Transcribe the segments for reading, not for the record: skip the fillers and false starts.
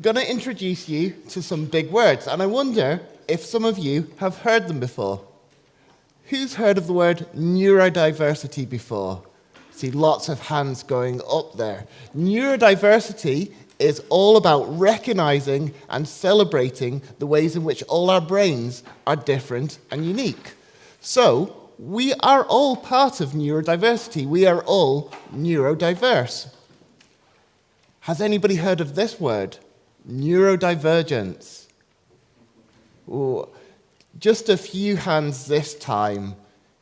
going to introduce you to some big words, and I wonder if some of you have heard them before. Who's heard of the word neurodiversity before? See lots of hands going up there. Neurodiversity is all about recognizing and celebrating the ways in which all our brains are different and unique. So, we are all part of neurodiversity. We are all neurodiverse. Has anybody heard of this word? Neurodivergence. Ooh, just a few hands this time.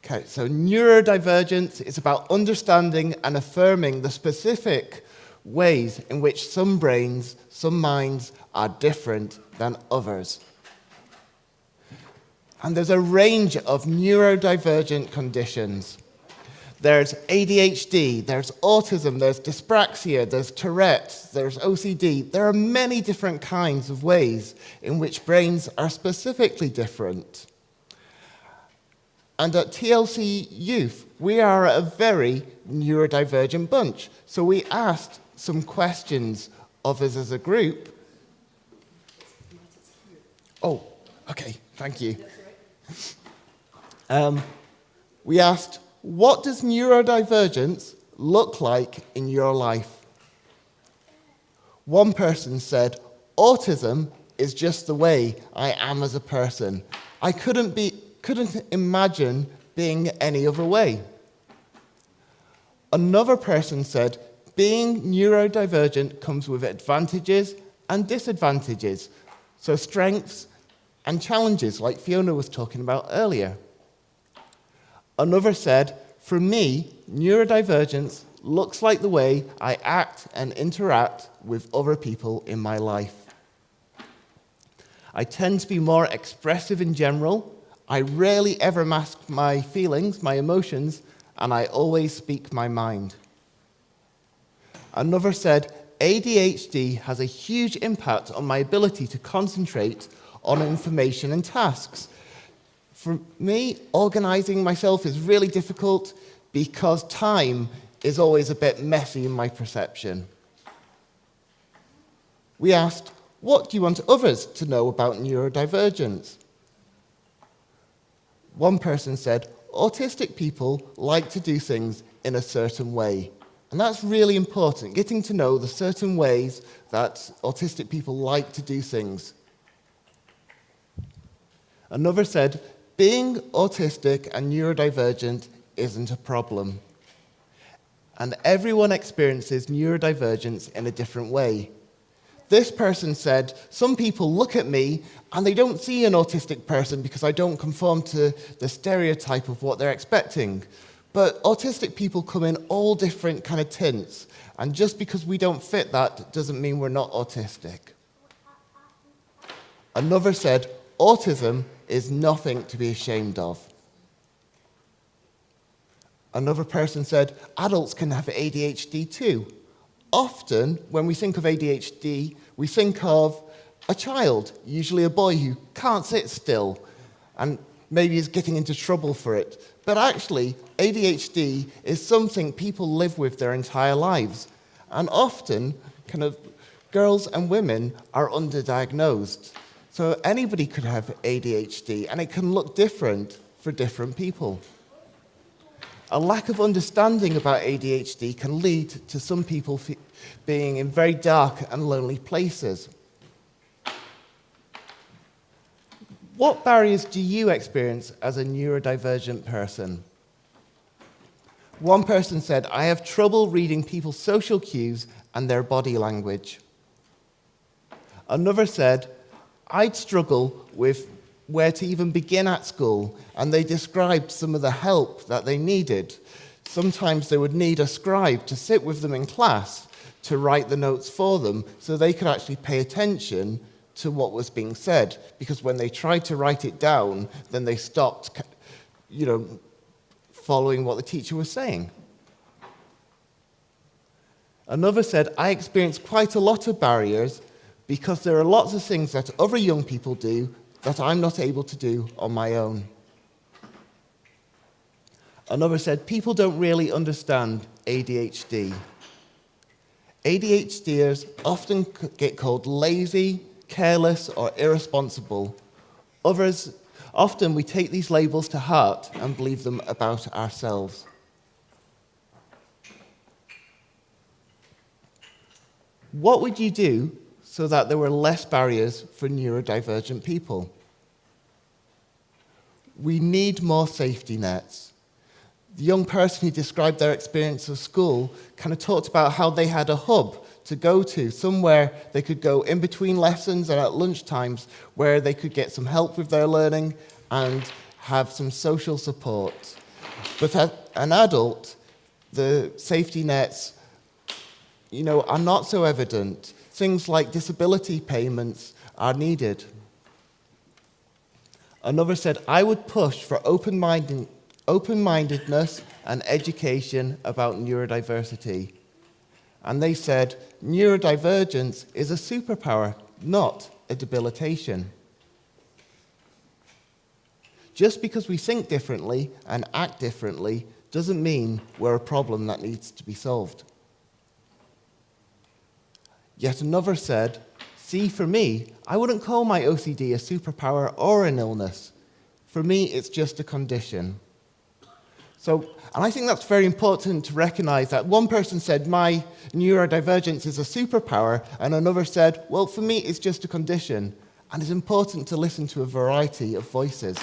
Okay, so neurodivergence is about understanding and affirming the specific ways in which some brains, some minds are different than others. And there's a range of neurodivergent conditions. There's ADHD, there's autism, there's dyspraxia, there's Tourette's, there's OCD. There are many different kinds of ways in which brains are specifically different. And at TLC Youth, we are a very neurodivergent bunch. So we asked some questions of us as a group. Oh, okay, thank you. We asked, what does neurodivergence look like in your life? One person said, autism is just the way I am as a person. I couldn't imagine being any other way. Another person said, being neurodivergent comes with advantages and disadvantages, so strengths and challenges, like Fiona was talking about earlier. Another said, for me, neurodivergence looks like the way I act and interact with other people in my life. I tend to be more expressive in general. I rarely ever mask my feelings, my emotions, and I always speak my mind. Another said, ADHD has a huge impact on my ability to concentrate on information and tasks. For me, organizing myself is really difficult because time is always a bit messy in my perception. We asked, what do you want others to know about neurodivergence? One person said, autistic people like to do things in a certain way. And that's really important, getting to know the certain ways that autistic people like to do things. Another said, being autistic and neurodivergent isn't a problem. And everyone experiences neurodivergence in a different way. This person said, some people look at me and they don't see an autistic person because I don't conform to the stereotype of what they're expecting. But autistic people come in all different kind of tints. And just because we don't fit that doesn't mean we're not autistic. Another said, autism is nothing to be ashamed of. Another person said, adults can have ADHD too. Often, when we think of ADHD, we think of a child, usually a boy who can't sit still and maybe is getting into trouble for it. But actually, ADHD is something people live with their entire lives. And often, girls and women are underdiagnosed. So anybody could have ADHD, and it can look different for different people. A lack of understanding about ADHD can lead to some people being in very dark and lonely places. What barriers do you experience as a neurodivergent person? One person said, I have trouble reading people's social cues and their body language. Another said, I'd struggle with where to even begin at school, and they described some of the help that they needed. Sometimes they would need a scribe to sit with them in class to write the notes for them so they could actually pay attention to what was being said, because when they tried to write it down, then they stopped, following what the teacher was saying. Another said, I experienced quite a lot of barriers because there are lots of things that other young people do that I'm not able to do on my own. Another said, people don't really understand ADHD. ADHDers often get called lazy, careless, or irresponsible. Often we take these labels to heart and believe them about ourselves. What would you do so that there were less barriers for neurodivergent people? We need more safety nets. The young person who described their experience of school kind of talked about how they had a hub to go to, somewhere they could go in between lessons and at lunchtimes where they could get some help with their learning and have some social support. But as an adult, the safety nets, are not so evident. Things like disability payments are needed. Another said, I would push for open-mindedness and education about neurodiversity. And they said, neurodivergence is a superpower, not a debilitation. Just because we think differently and act differently doesn't mean we're a problem that needs to be solved. Yet another said, see, for me, I wouldn't call my OCD a superpower or an illness. For me, it's just a condition. And I think that's very important to recognize that one person said, my neurodivergence is a superpower, and another said, well, for me, it's just a condition. And it's important to listen to a variety of voices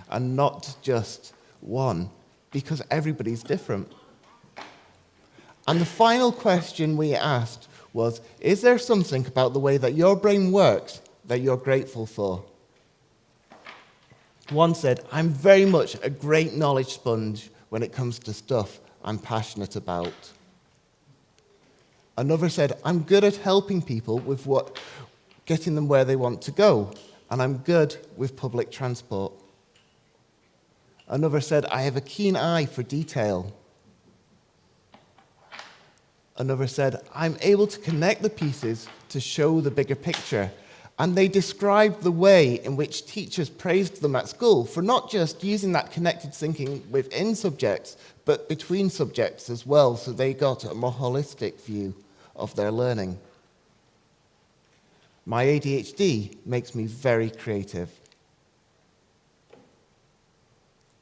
and not just one, because everybody's different. And the final question we asked was, is there something about the way that your brain works that you're grateful for? One said, I'm very much a great knowledge sponge when it comes to stuff I'm passionate about. Another said, I'm good at helping people with getting them where they want to go, and I'm good with public transport. Another said, I have a keen eye for detail. Another said, I'm able to connect the pieces to show the bigger picture. And they described the way in which teachers praised them at school for not just using that connected thinking within subjects, but between subjects as well, so they got a more holistic view of their learning. My ADHD makes me very creative.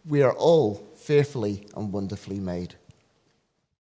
We are all fearfully and wonderfully made.